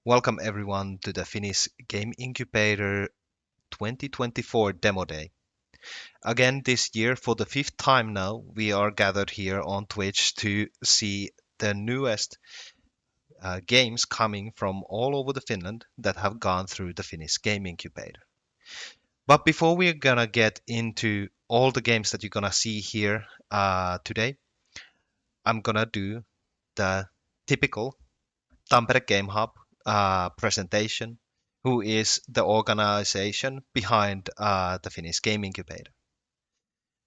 Welcome everyone to the Finnish Game Incubator 2024 Demo Day. Again, this year, for the fifth time now, we are gathered here on Twitch to see the newest games coming from all over the Finland that have gone through the Finnish Game Incubator. But before we're gonna get into all the games that you're gonna see here today, I'm gonna do the typical Tampere Game Hub presentation, who is the organization behind the Finnish Game Incubator.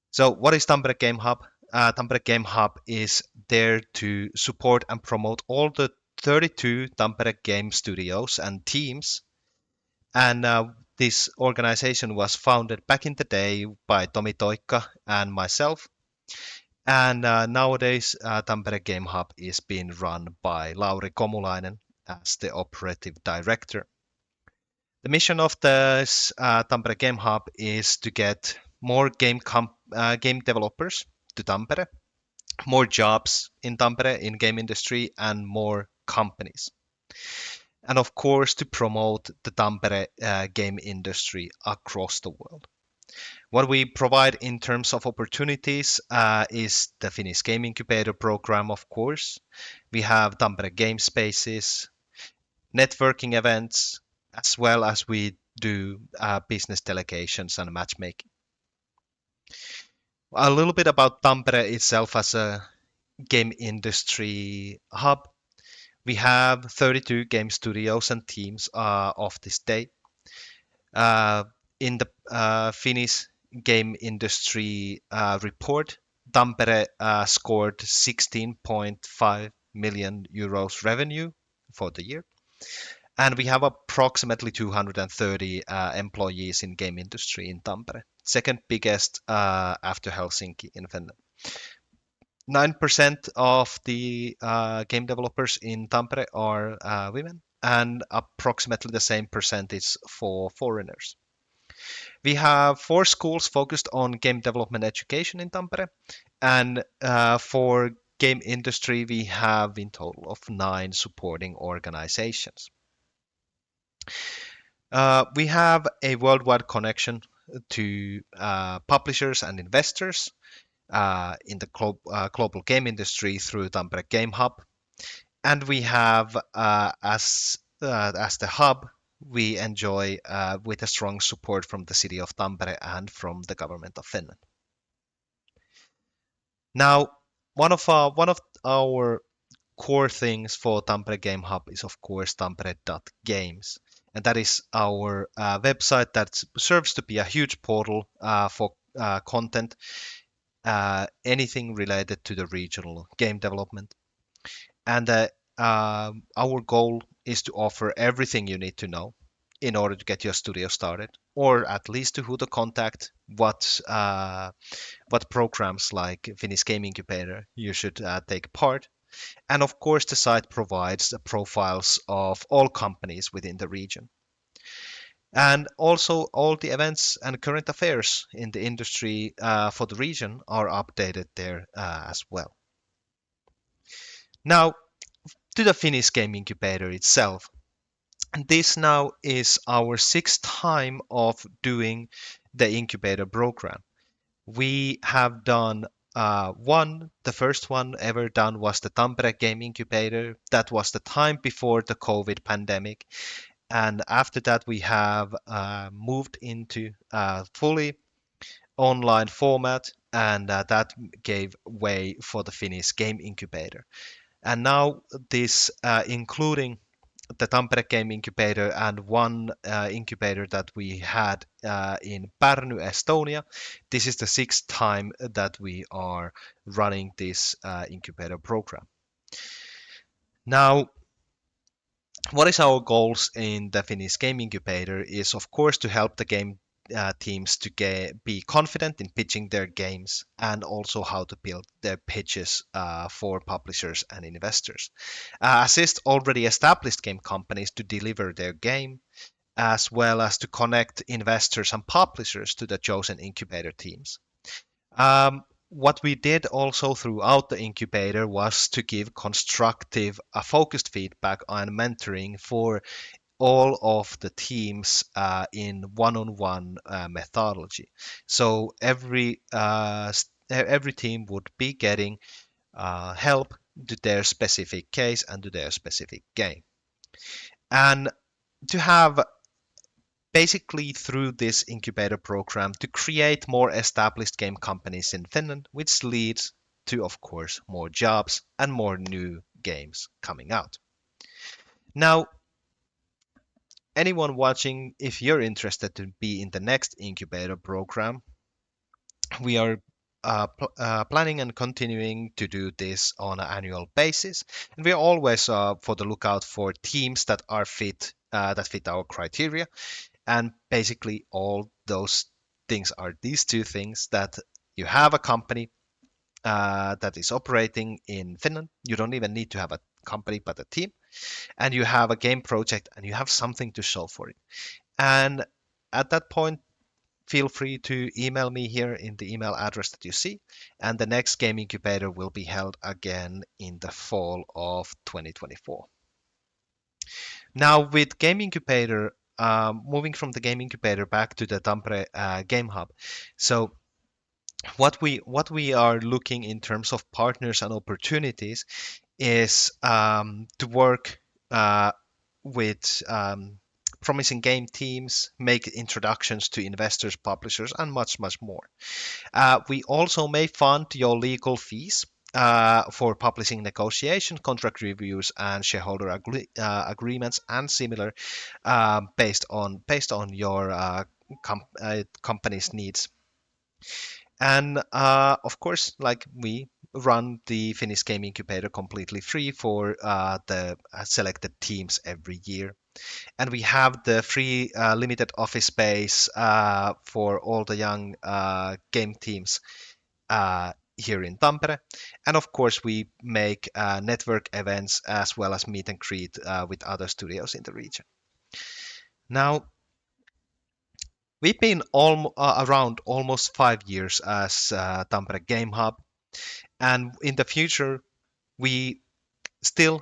So, what is Tampere Game Hub? Tampere Game Hub is there to support and promote all the 32 Tampere game studios and teams. And this organization was founded back in the day by Tomi Toikka and myself. And nowadays, Tampere Game Hub is being run by Lauri Komulainen as the operative director. The mission of this Tampere Game Hub is to get more game developers to Tampere, more jobs in Tampere in game industry, and more companies. And of course, to promote the Tampere game industry across the world. What we provide in terms of opportunities is the Finnish Game Incubator program, of course. We have Tampere Game Spaces, networking events, as well as we do business delegations and matchmaking. A little bit about Tampere itself as a game industry hub. We have 32 game studios and teams of this day. In the Finnish game industry report, Tampere scored 16.5 million euros revenue for the year. And we have approximately 230 employees in game industry in Tampere, second biggest after Helsinki in Finland. 9% of the game developers in Tampere are women, and approximately the same percentage for foreigners. We have 4 schools focused on game development education in Tampere, and for game industry, we have in total of 9 supporting organizations. We have a worldwide connection to publishers and investors in the global game industry through Tampere Game Hub. And we have, as the hub, we enjoy with a strong support from the city of Tampere and from the government of Finland. Now, one of our core things for Tampere Game Hub is, of course, tampere.games. And that is our website that serves to be a huge portal for content, anything related to the regional game development. And our goal is to offer everything you need to know in order to get your studio started, or at least to who to contact, what programs like Finnish Game Incubator you should take part. And of course, the site provides the profiles of all companies within the region. And also, all the events and current affairs in the industry for the region are updated there as well. Now, to the Finnish Game Incubator itself. And this now is our 6th time of doing the incubator program. We have done the first one ever done was the Tampere Game Incubator. That was the time before the COVID pandemic. And after that, we have moved into a fully online format, and that gave way for the Finnish Game Incubator. And now this, including the Tampere Game Incubator and one incubator that we had in Pärnu, Estonia. This is the 6th time that we are running this incubator program. Now, what is our goals in the Finnish Game Incubator is, of course, to help the game teams to be confident in pitching their games, and also how to build their pitches for publishers and investors. Assist already established game companies to deliver their game, as well as to connect investors and publishers to the chosen incubator teams. What we did also throughout the incubator was to give constructive, focused feedback and mentoring for all of the teams in one-on-one methodology. So every team would be getting help to their specific case and to their specific game. And to have basically through this incubator program to create more established game companies in Finland, which leads to, of course, more jobs and more new games coming out. Now, anyone watching, if you're interested to be in the next incubator program, we are planning and continuing to do this on an annual basis, and we are always for the lookout for teams that are fit that fit our criteria. And basically, all those things are these two things: that you have a company that is operating in Finland. You don't even need to have a company, but a team, and you have a game project, and you have something to show for it. And at that point, feel free to email me here in the email address that you see. And the next Game Incubator will be held again in the fall of 2024. Now, with Game Incubator, moving from the Game Incubator back to the Tampere Game Hub. So what we are looking in terms of partners and opportunities is to work with promising game teams, make introductions to investors, publishers, and much more. We also may fund your legal fees for publishing negotiation, contract reviews, and shareholder agreements, and similar, based on your company's needs. And of course, like, we run the Finnish Game Incubator completely free for the selected teams every year. And we have the free limited office space for all the young game teams here in Tampere. And of course, we make network events as well as meet and greet with other studios in the region. Now, we've been around almost 5 years as Tampere Game Hub, and in the future, we still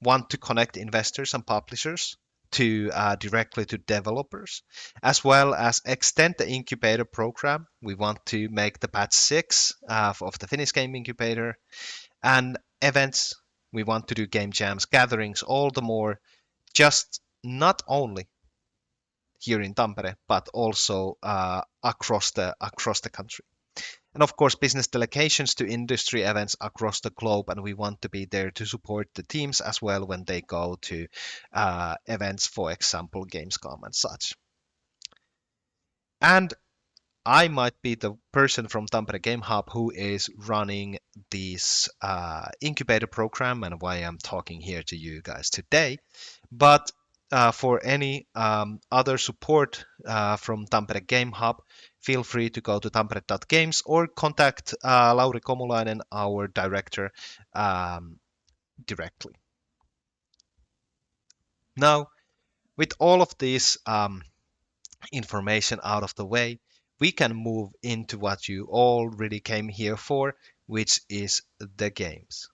want to connect investors and publishers to directly to developers, as well as extend the incubator program. We want to make the batch 6 of the Finnish Game Incubator, and events. We want to do game jams, gatherings, all the more, just not only here in Tampere, but also across the country. And of course, business delegations to industry events across the globe, and we want to be there to support the teams as well when they go to events, for example, Gamescom and such. And I might be the person from Tampere Game Hub who is running this incubator program and why I'm talking here to you guys today. But for any other support from Tampere Game Hub, feel free to go to tampere.games or contact Lauri Komulainen, our director, directly. Now, with all of this information out of the way, we can move into what you already came here for, which is the games.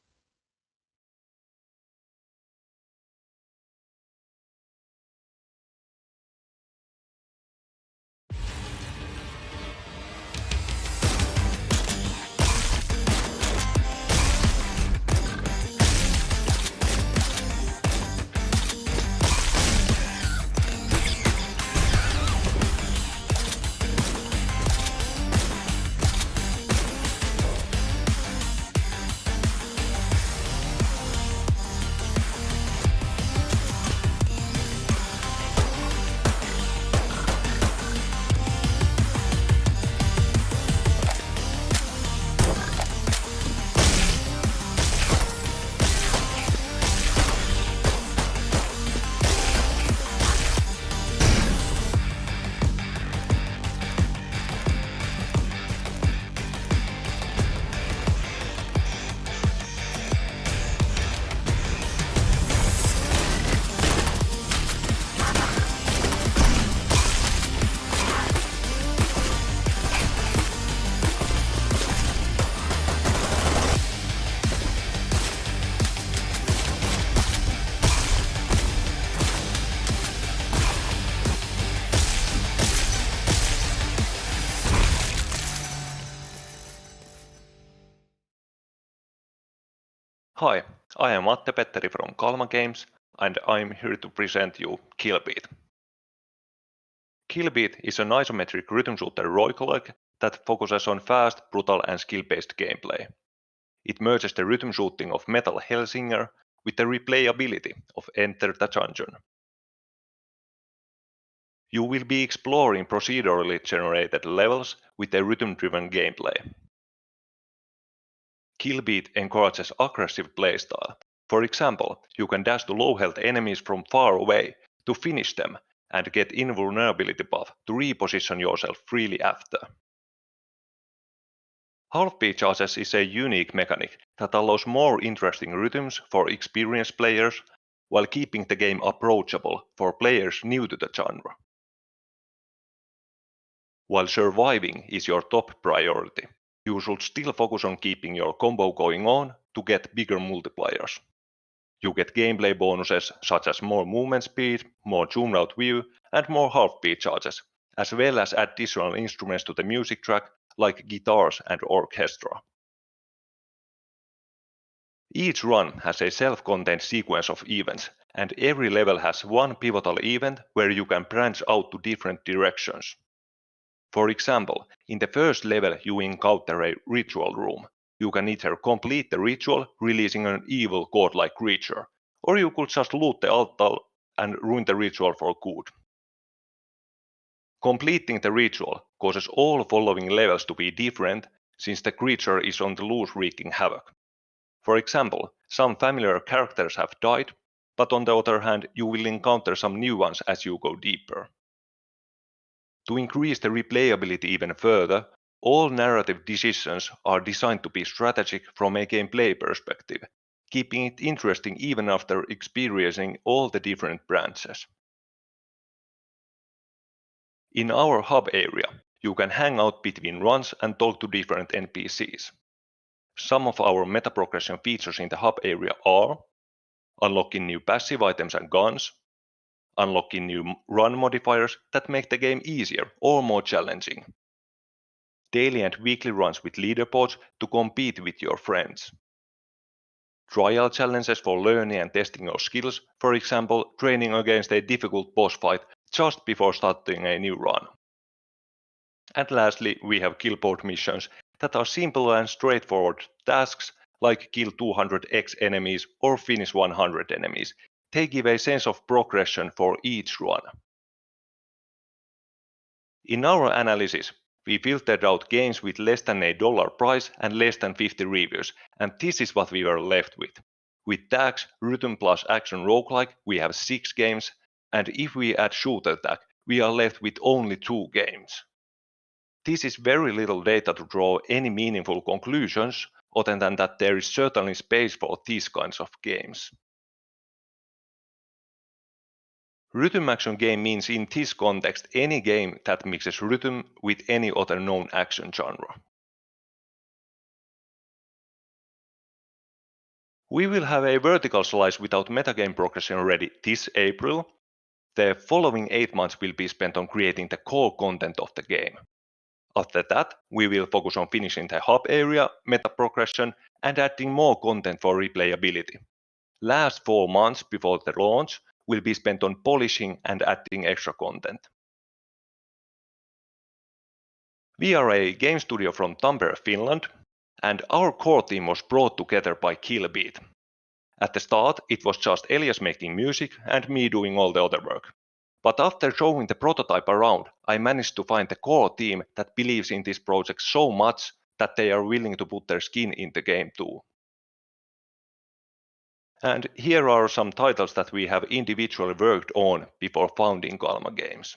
Hi, I am Atte Petteri from Kalma Games, and I'm here to present you KILLBEAT. KILLBEAT is an isometric rhythm shooter roguelike that focuses on fast, brutal and skill-based gameplay. It merges the rhythm shooting of Metal Hellsinger with the replayability of Enter the Dungeon. You will be exploring procedurally generated levels with a rhythm-driven gameplay. KILLBEAT encourages aggressive playstyle. For example, you can dash to low-health enemies from far away to finish them and get invulnerability buff to reposition yourself freely after. Half-beat charges is a unique mechanic that allows more interesting rhythms for experienced players while keeping the game approachable for players new to the genre. While surviving is your top priority, you should still focus on keeping your combo going on to get bigger multipliers. You get gameplay bonuses such as more movement speed, more zoomed out view, and more half-beat charges, as well as additional instruments to the music track like guitars and orchestra. Each run has a self-contained sequence of events, and every level has one pivotal event where you can branch out to different directions. For example, in the first level you encounter a ritual room. You can either complete the ritual, releasing an evil godlike creature, or you could just loot the altar and ruin the ritual for good. Completing the ritual causes all following levels to be different, since the creature is on the loose wreaking havoc. For example, some familiar characters have died, but on the other hand you will encounter some new ones as you go deeper. To increase the replayability even further, all narrative decisions are designed to be strategic from a gameplay perspective, keeping it interesting even after experiencing all the different branches. In our hub area, you can hang out between runs and talk to different NPCs. Some of our meta progression features in the hub area are unlocking new passive items and guns, unlocking new run modifiers that make the game easier or more challenging, daily and weekly runs with leaderboards to compete with your friends, trial challenges for learning and testing your skills, for example, training against a difficult boss fight just before starting a new run. And lastly, we have kill board missions that are simple and straightforward tasks like kill 200x enemies or finish 100 enemies. They give a sense of progression for each run. In our analysis, we filtered out games with less than $1 price and less than 50 reviews, and this is what we were left with. With tags, rhythm plus action roguelike, we have 6 games, and if we add shooter tag, we are left with only 2 games. This is very little data to draw any meaningful conclusions, other than that there is certainly space for these kinds of games. Rhythm action game means in this context any game that mixes rhythm with any other known action genre. We will have a vertical slice without metagame progression ready this April. The following 8 months will be spent on creating the core content of the game. After that, we will focus on finishing the hub area, meta progression, and adding more content for replayability. Last 4 months before the launch will be spent on polishing and adding extra content. We are a game studio from Tampere, Finland, and our core team was brought together by KILLBEAT. At the start, it was just Elias making music and me doing all the other work. But after showing the prototype around, I managed to find the core team that believes in this project so much that they are willing to put their skin in the game too. And here are some titles that we have individually worked on before founding Kalma Games.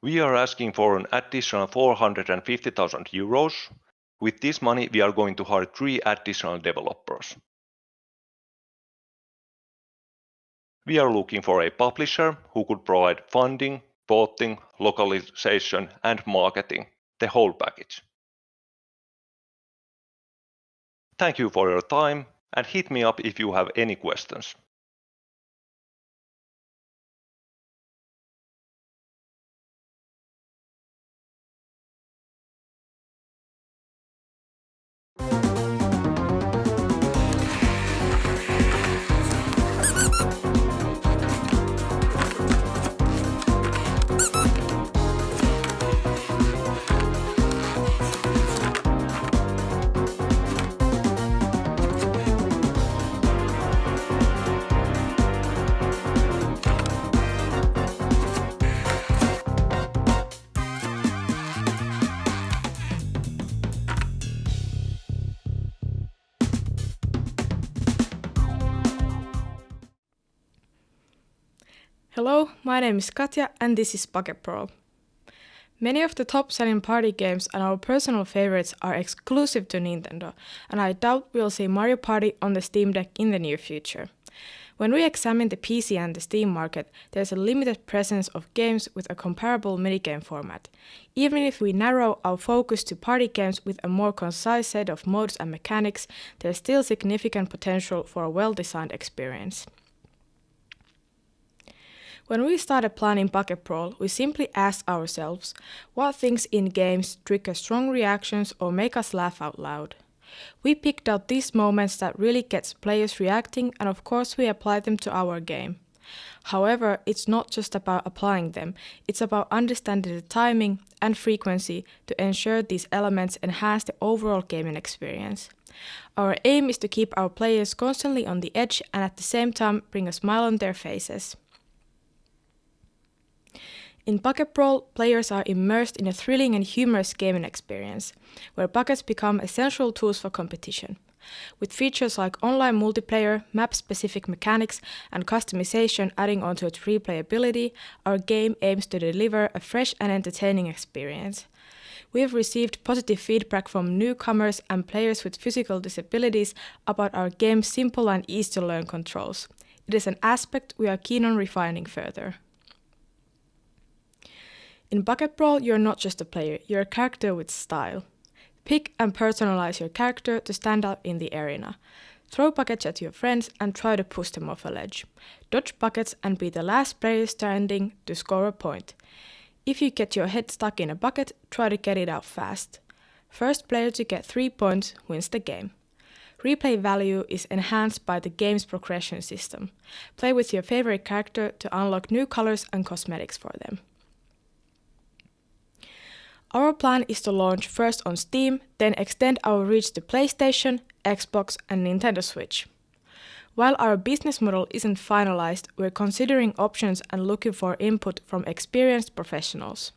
We are asking for an additional 450,000 euros. With this money, we are going to hire 3 additional developers. We are looking for a publisher who could provide funding, voting, localization, and marketing, the whole package. Thank you for your time, and hit me up if you have any questions. Hello, my name is Katja and this is Brawl. Many of the top-selling party games and our personal favorites are exclusive to Nintendo, and I doubt we'll see Mario Party on the Steam Deck in the near future. When we examine the PC and the Steam market, there's a limited presence of games with a comparable minigame format. Even if we narrow our focus to party games with a more concise set of modes and mechanics, there's still significant potential for a well-designed experience. When we started planning Brawl, we simply asked ourselves what things in games trigger strong reactions or make us laugh out loud. We picked out these moments that really gets players reacting, and of course we applied them to our game. However, it's not just about applying them, it's about understanding the timing and frequency to ensure these elements enhance the overall gaming experience. Our aim is to keep our players constantly on the edge and at the same time bring a smile on their faces. In Brawl, players are immersed in a thrilling and humorous gaming experience, where buckets become essential tools for competition. With features like online multiplayer, map-specific mechanics, and customization adding onto its replayability, our game aims to deliver a fresh and entertaining experience. We have received positive feedback from newcomers and players with physical disabilities about our game's simple and easy-to-learn controls. It is an aspect we are keen on refining further. In Brawl, you're not just a player, you're a character with style. Pick and personalize your character to stand out in the arena. Throw buckets at your friends and try to push them off a ledge. Dodge buckets and be the last player standing to score a point. If you get your head stuck in a bucket, try to get it out fast. First player to get 3 points wins the game. Replay value is enhanced by the game's progression system. Play with your favorite character to unlock new colors and cosmetics for them. Our plan is to launch first on Steam, then extend our reach to PlayStation, Xbox, and Nintendo Switch. While our business model isn't finalized, we're considering options and looking for input from experienced professionals.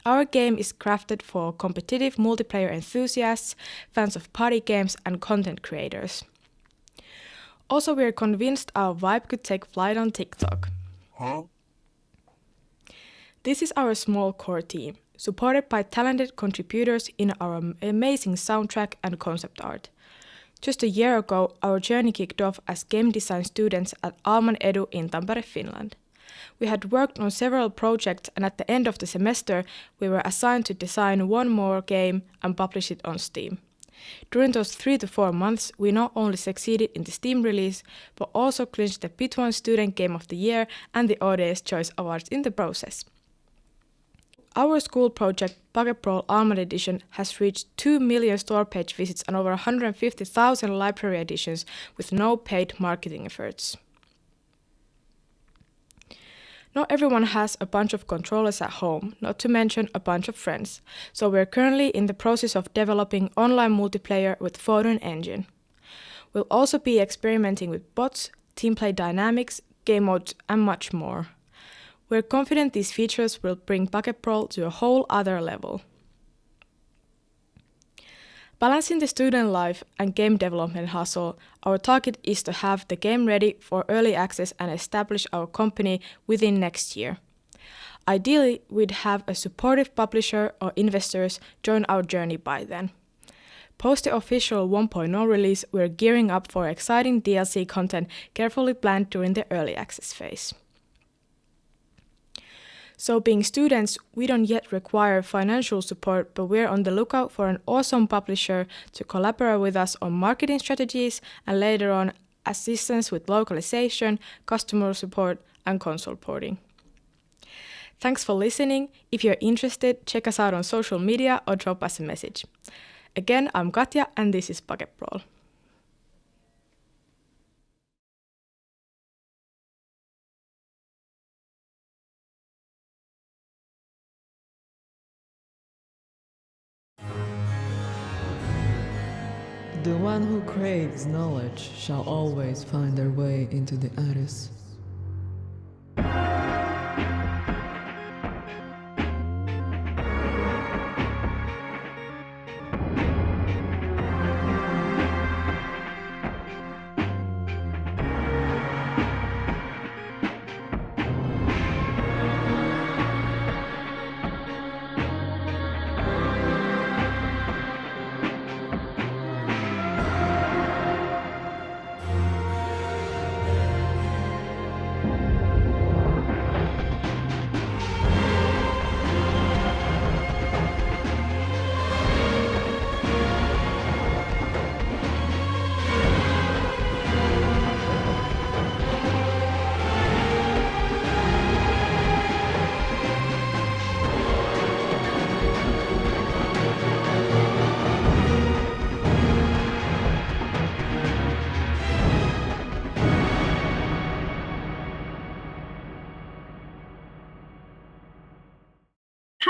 Our game is crafted for competitive multiplayer enthusiasts, fans of party games, and content creators. Also, we're convinced our vibe could take flight on TikTok. This is our small core team, supported by talented contributors in our amazing soundtrack and concept art. Just a year ago, our journey kicked off as game design students at Alman Edu in Tampere, Finland. We had worked on several projects, and at the end of the semester, we were assigned to design one more game and publish it on Steam. During those 3 to 4 months, we not only succeeded in the Steam release, but also clinched the P1 Student Game of the Year and the Audience Choice Awards in the process. Our school project, Brawl Alman Edition, has reached 2 million store page visits and over 150,000 library editions with no paid marketing efforts. Not everyone has a bunch of controllers at home, not to mention a bunch of friends, so we're currently in the process of developing online multiplayer with Photon Engine. We'll also be experimenting with bots, team play dynamics, game modes, and much more. We're confident these features will bring Brawl to a whole other level. Balancing the student life and game development hustle, our target is to have the game ready for early access and establish our company within next year. Ideally, we'd have a supportive publisher or investors join our journey by then. Post the official 1.0 release, we're gearing up for exciting DLC content carefully planned during the early access phase. So being students, we don't yet require financial support, but we're on the lookout for an awesome publisher to collaborate with us on marketing strategies and later on assistance with localization, customer support, and console porting. Thanks for listening. If you're interested, check us out on social media or drop us a message. Again, I'm Katja and this is Brawl. The one who craves knowledge shall always find their way into the Aris.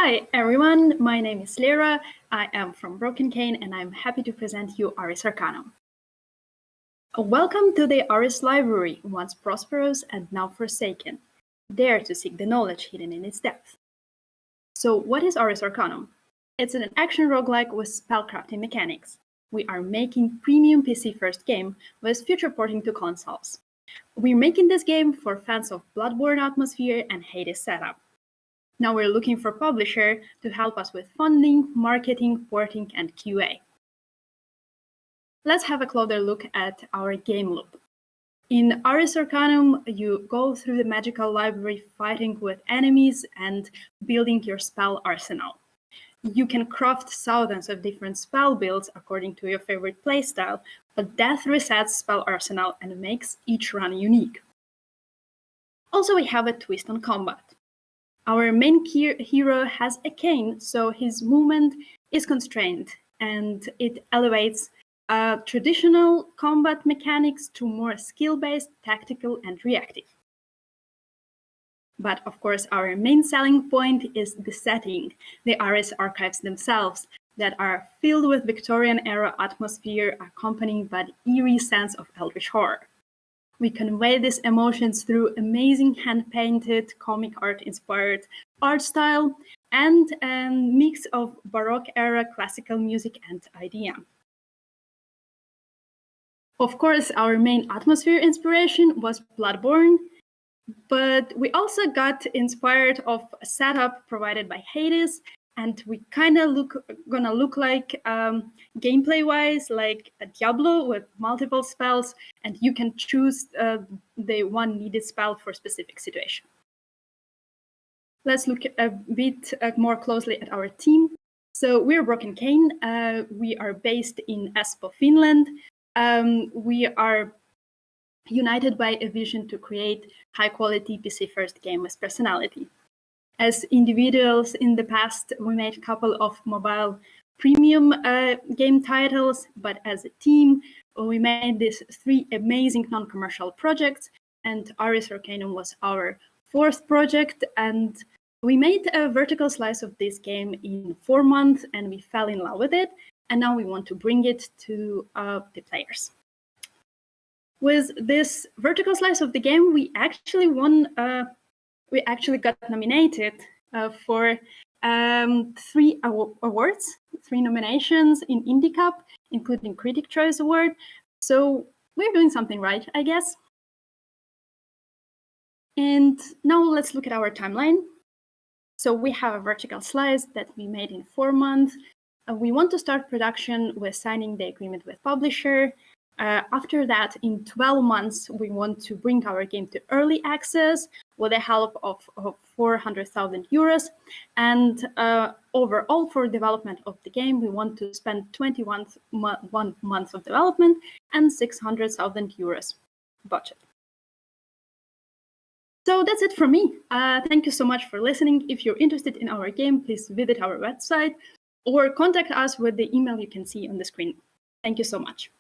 Hi everyone, my name is Lyra, I am from Broken Cane and I'm happy to present you Aris Arcanum. Welcome to the Aris library, once prosperous and now forsaken. Dare to seek the knowledge hidden in its depth. So what is Aris Arcanum? It's an action roguelike with spellcrafting mechanics. We are making premium PC first game with future porting to consoles. We're making this game for fans of Bloodborne atmosphere and Hades setup. Now we're looking for a publisher to help us with funding, marketing, porting, and QA. Let's have a closer look at our game loop. In Aris Arcanum, you go through the magical library fighting with enemies and building your spell arsenal. You can craft thousands of different spell builds according to your favorite playstyle, but death resets spell arsenal and makes each run unique. Also, we have a twist on combat. Our main hero has a cane, so his movement is constrained, and it elevates traditional combat mechanics to more skill-based, tactical, and reactive. But of course, our main selling point is the setting, the Aris archives themselves, that are filled with Victorian-era atmosphere accompanied by the eerie sense of eldritch horror. We convey these emotions through amazing hand-painted, comic art-inspired art style and a mix of Baroque-era classical music and IDM. Of course, our main atmosphere inspiration was Bloodborne, but we also got inspired of a setup provided by Hades, and we kind of gonna look like gameplay-wise like a Diablo with multiple spells, and you can choose the one needed spell for a specific situation. Let's look a bit more closely at our team. So we're Broken Cane. We are based in Espoo, Finland. We are united by a vision to create high-quality PC-first game with personality. As individuals in the past, we made a couple of mobile premium game titles, but as a team, we made these 3 amazing non-commercial projects, and Aris Arcanum was our 4th project, and we made a vertical slice of this game in 4 months, and we fell in love with it, and now we want to bring it to the players. With this vertical slice of the game, we actually got nominated for 3 awards, 3 nominations in Indie Cup, including Critic Choice Award. So we're doing something right, I guess. And now let's look at our timeline. So we have a vertical slice that we made in 4 months. We want to start production with signing the agreement with publisher. After that, in 12 months, we want to bring our game to early access with the help of 400,000 euros. And overall, for development of the game, we want to spend 21 months of development and 600,000 euros budget. So that's it from me. Thank you so much for listening. If you're interested in our game, please visit our website or contact us with the email you can see on the screen. Thank you so much.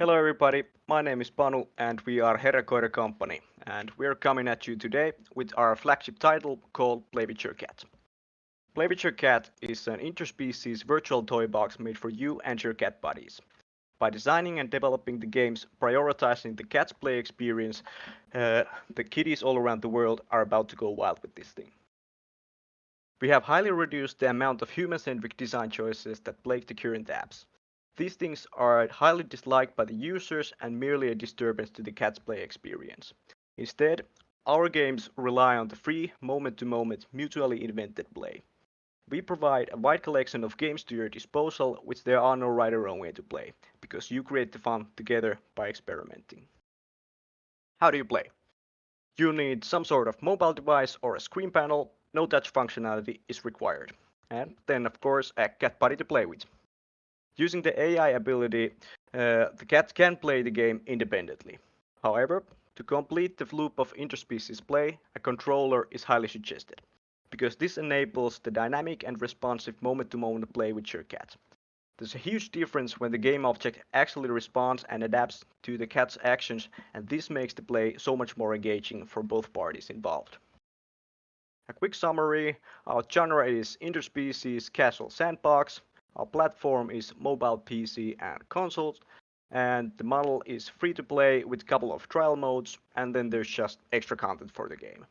Hello everybody, my name is Panu and we are Herra Koira company, and we're coming at you today with our flagship title called Play With Your Cat. Play with Your Cat is an interspecies virtual toy box made for you and your cat buddies. By designing and developing the games prioritizing the cat's play experience, the kitties all around the world are about to go wild with this thing. We have highly reduced the amount of human-centric design choices that plague the current apps. These things are highly disliked by the users and merely a disturbance to the cat's play experience. Instead, our games rely on the free, moment-to-moment, mutually invented play. We provide a wide collection of games to your disposal, which there are no right or wrong way to play, because you create the fun together by experimenting. How do you play? You need some sort of mobile device or a screen panel, no touch functionality is required. And then of course a cat buddy to play with. Using the AI ability, the cat can play the game independently. However, to complete the loop of interspecies play, a controller is highly suggested, because this enables the dynamic and responsive moment-to-moment play with your cat. There's a huge difference when the game object actually responds and adapts to the cat's actions, and this makes the play so much more engaging for both parties involved. A quick summary: our genre is interspecies casual sandbox, our platform is mobile PC and consoles, and the model is free to play with a couple of trial modes, and then there's just extra content for the game.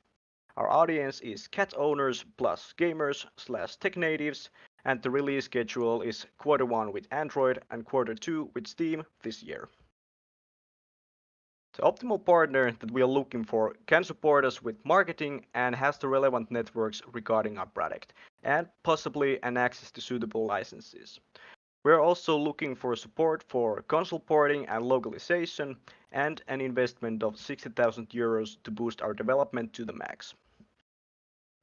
Our audience is cat owners plus gamers/tech natives, and the release schedule is Q1 with Android and Q2 with Steam this year. The optimal partner that we are looking for can support us with marketing and has the relevant networks regarding our product, and possibly an access to suitable licenses. We're also looking for support for console porting and localization, and an investment of 60,000 euros to boost our development to the max.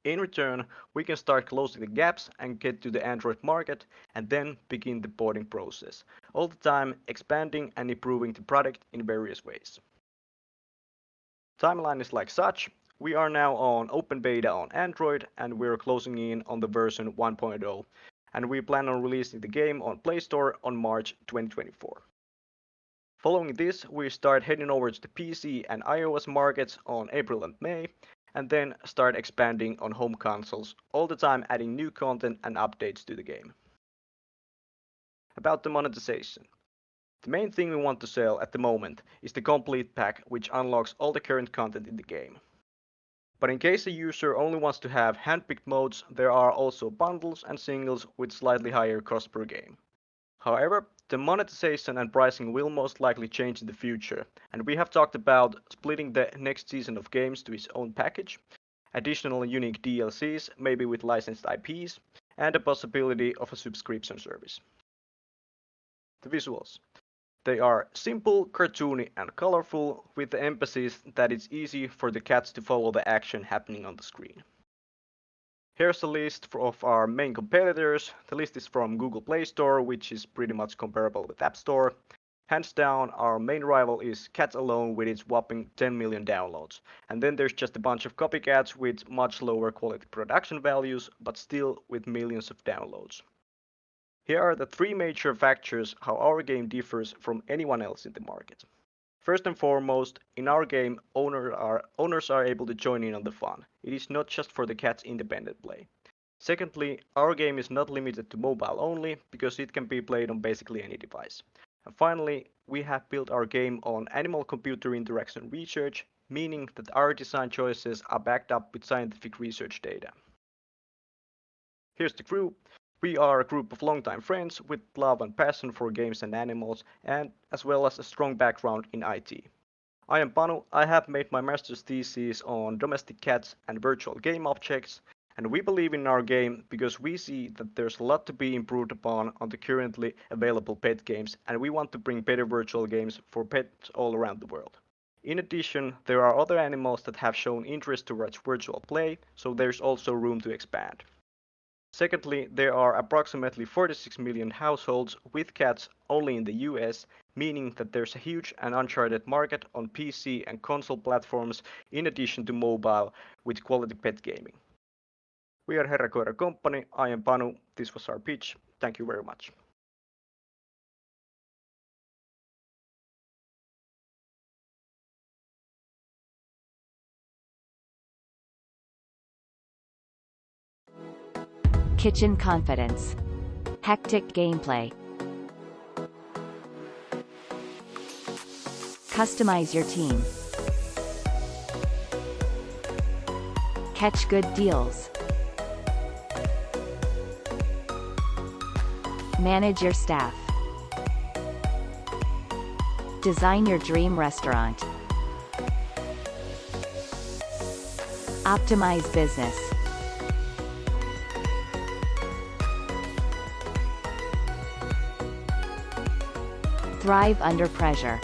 In return, we can start closing the gaps and get to the Android market, and then begin the porting process, all the time expanding and improving the product in various ways. Timeline is like such: we are now on open beta on Android, and we're closing in on the version 1.0, and we plan on releasing the game on Play Store on March 2024. Following this, we start heading over to the PC and iOS markets on April and May, and then start expanding on home consoles, all the time adding new content and updates to the game. About the monetization. The main thing we want to sell at the moment is the complete pack, which unlocks all the current content in the game. But in case a user only wants to have handpicked modes, there are also bundles and singles with slightly higher cost per game. However, the monetization and pricing will most likely change in the future, and we have talked about splitting the next season of games to its own package, additional unique DLCs, maybe with licensed IPs, and a possibility of a subscription service. The visuals. They are simple, cartoony, and colorful, with the emphasis that it's easy for the cats to follow the action happening on the screen. Here's a list of our main competitors. The list is from Google Play Store, which is pretty much comparable with App Store. Hands down, our main rival is Cat Alone with its whopping 10 million downloads. And then there's just a bunch of copycats with much lower quality production values, but still with millions of downloads. Here are the three major factors how our game differs from anyone else in the market. First and foremost, in our game, owners are able to join in on the fun. It is not just for the cat's independent play. Secondly, our game is not limited to mobile only, because it can be played on basically any device. And finally, we have built our game on animal-computer interaction research, meaning that our design choices are backed up with scientific research data. Here's the crew. We are a group of longtime friends with love and passion for games and animals, and as well as a strong background in IT. I am Panu. I have made my master's thesis on domestic cats and virtual game objects, and we believe in our game because we see that there's a lot to be improved upon on the currently available pet games, and we want to bring better virtual games for pets all around the world. In addition, there are other animals that have shown interest towards virtual play, so there's also room to expand. Secondly, there are approximately 46 million households with cats only in the US, meaning that there's a huge and uncharted market on PC and console platforms in addition to mobile with quality pet gaming. We are Herra Koira Company. I am Panu. This was our pitch. Thank you very much. Kitchen confidence. Hectic gameplay. Customize your team. Catch good deals. Manage your staff. Design your dream restaurant. Optimize business. Thrive under pressure.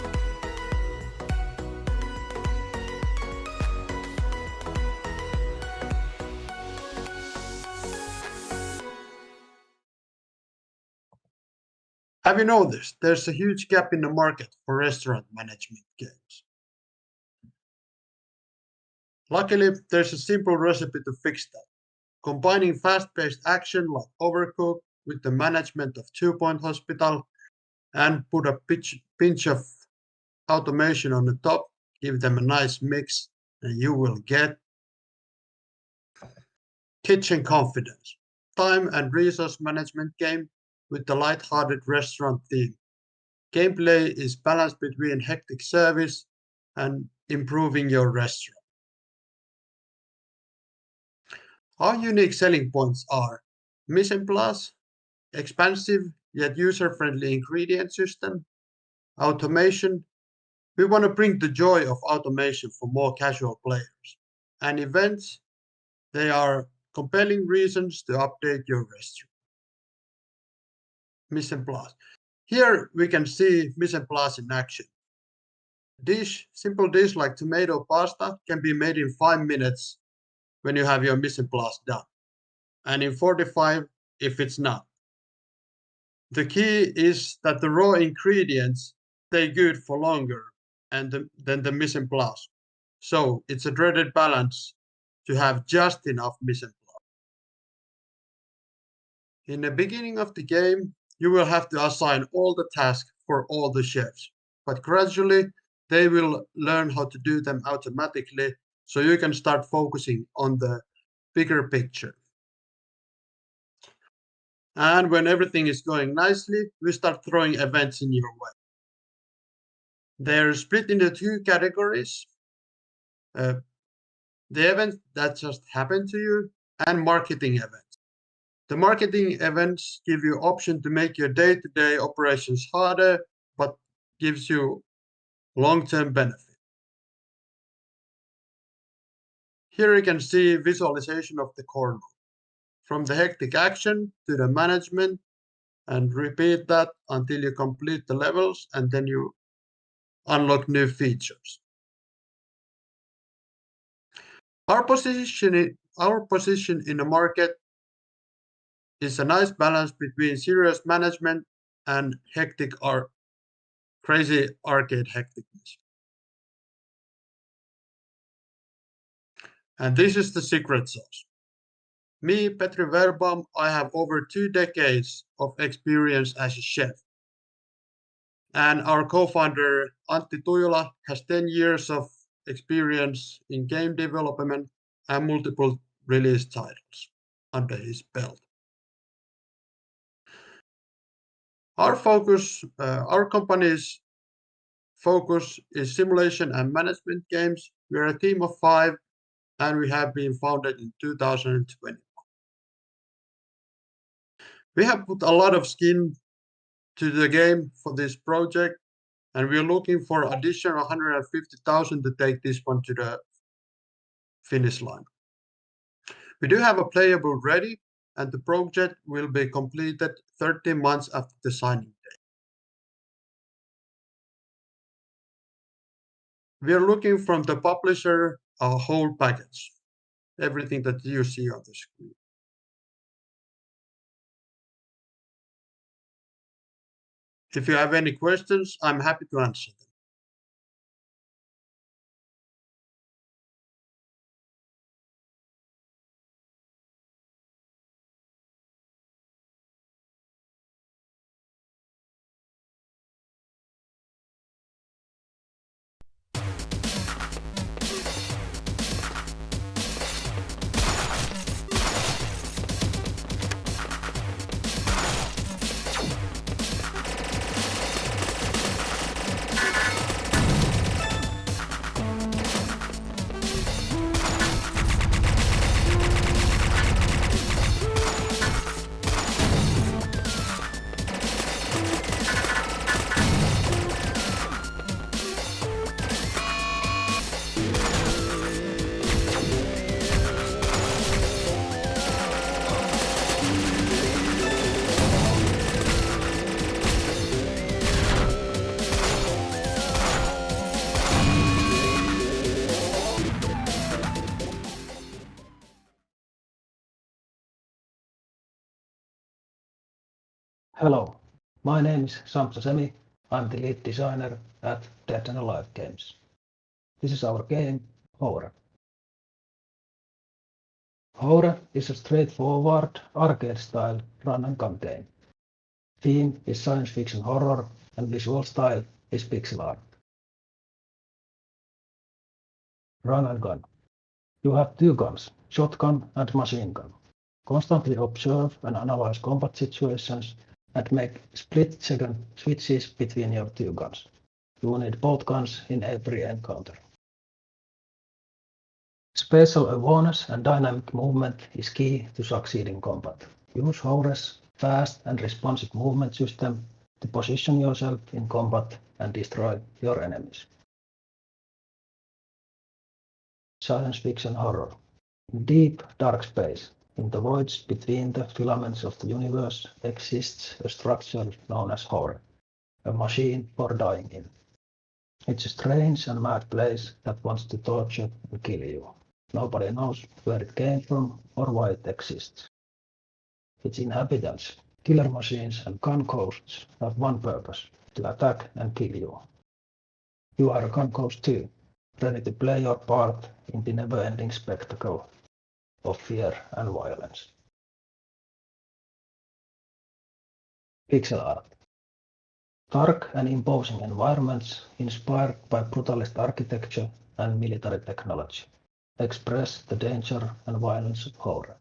Have you noticed there's a huge gap in the market for restaurant management games? Luckily, there's a simple recipe to fix that. Combining fast-paced action like Overcooked with the management of 2-Point Hospital and put a pinch of automation on the top, give them a nice mix, and you will get Kitchen Confidence, time and resource management game with the light-hearted restaurant theme. Gameplay is balanced between hectic service and improving your restaurant. Our unique selling points are mise en place, expansive yet user-friendly ingredient system, automation. We want to bring the joy of automation for more casual players. And events, they are compelling reasons to update your restaurant. Mise en place. Here we can see mise en place in action. Simple dish like tomato pasta can be made in 5 minutes when you have your mise en place done, and in 45 if it's not. The key is that the raw ingredients stay good for longer than the mise en place. So it's a dreaded balance to have just enough mise en place. In the beginning of the game, you will have to assign all the tasks for all the chefs, but gradually they will learn how to do them automatically, so you can start focusing on the bigger picture. And when everything is going nicely, we start throwing events in your way. They're split into 2 categories. The events that just happen to you and marketing events. The marketing events give you option to make your day-to-day operations harder, but gives you long-term benefit. Here you can see visualization of the core mode, from the hectic action to the management, and repeat that until you complete the levels, and then you unlock new features. Our position in the market is a nice balance between serious management and crazy arcade hecticness. And this is the secret sauce. Me, Petri Verbaum, I have over 2 decades of experience as a chef. And our co-founder, Antti Tuijula, has 10 years of experience in game development and multiple release titles under his belt. Our company's focus is simulation and management games. We are a team of 5, and we have been founded in 2020. We have put a lot of skin to the game for this project, and we are looking for additional 150,000 to take this one to the finish line. We do have a playable ready, and the project will be completed 13 months after the signing date. We are looking from the publisher a whole package, everything that you see on the screen. If you have any questions, I'm happy to answer them. Hello, my name is Samsa Semi. I'm the lead designer at Dead and Alive Games. This is our game, HOURE. HOURE is a straightforward arcade-style run-and-gun game. Theme is science fiction horror and visual style is pixel art. Run and gun. You have two guns, shotgun and machine gun. Constantly observe and analyze combat situations and make split-second switches between your two guns. You need both guns in every encounter. Spatial awareness and dynamic movement is key to succeeding combat. Use HOURE's fast and responsive movement system to position yourself in combat and destroy your enemies. Science fiction horror. In deep, dark space, in the voids between the filaments of the universe, exists a structure known as HOURE, a machine for dying in. It's a strange and mad place that wants to torture and kill you. Nobody knows where it came from or why it exists. Its inhabitants, killer machines and gun ghosts, have one purpose: to attack and kill you. You are a gun ghost too, ready to play your part in the never-ending spectacle of fear and violence. Pixel art. Dark and imposing environments inspired by brutalist architecture and military technology express the danger and violence of HOURE.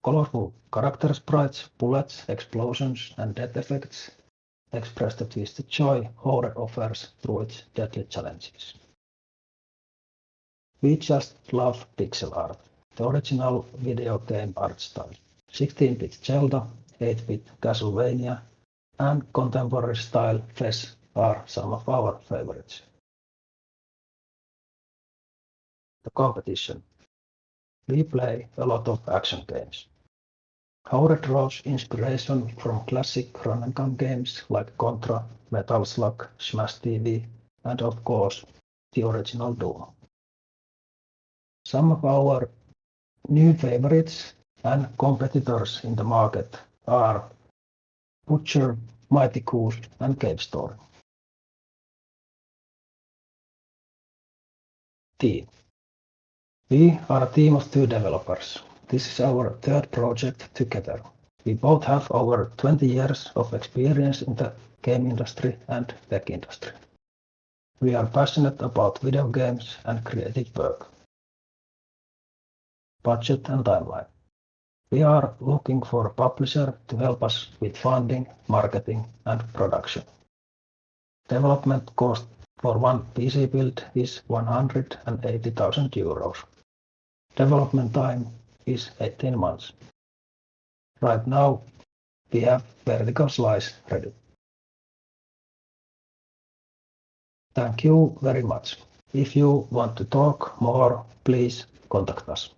Colorful character sprites, bullets, explosions, and death effects express the twisted joy HOURE offers through its deadly challenges. We just love pixel art, the original video game art style. 16-bit Zelda, 8-bit Castlevania, and contemporary style FES are some of our favorites. The competition. We play a lot of action games. HOURE draws inspiration from classic run-and-gun games like Contra, Metal Slug, Smash TV, and of course, the original Doom. Some of our new favorites and competitors in the market are Butcher, Mighty Goose, and Cave Story. Team. We are a team of two developers. This is our third project together. We both have over 20 years of experience in the game industry and tech industry. We are passionate about video games and creative work. Budget and timeline. We are looking for a publisher to help us with funding, marketing, and production. Development cost for one PC build is 180,000 euros. Development time is 18 months. Right now, we have vertical slice ready. Thank you very much. If you want to talk more, please contact us.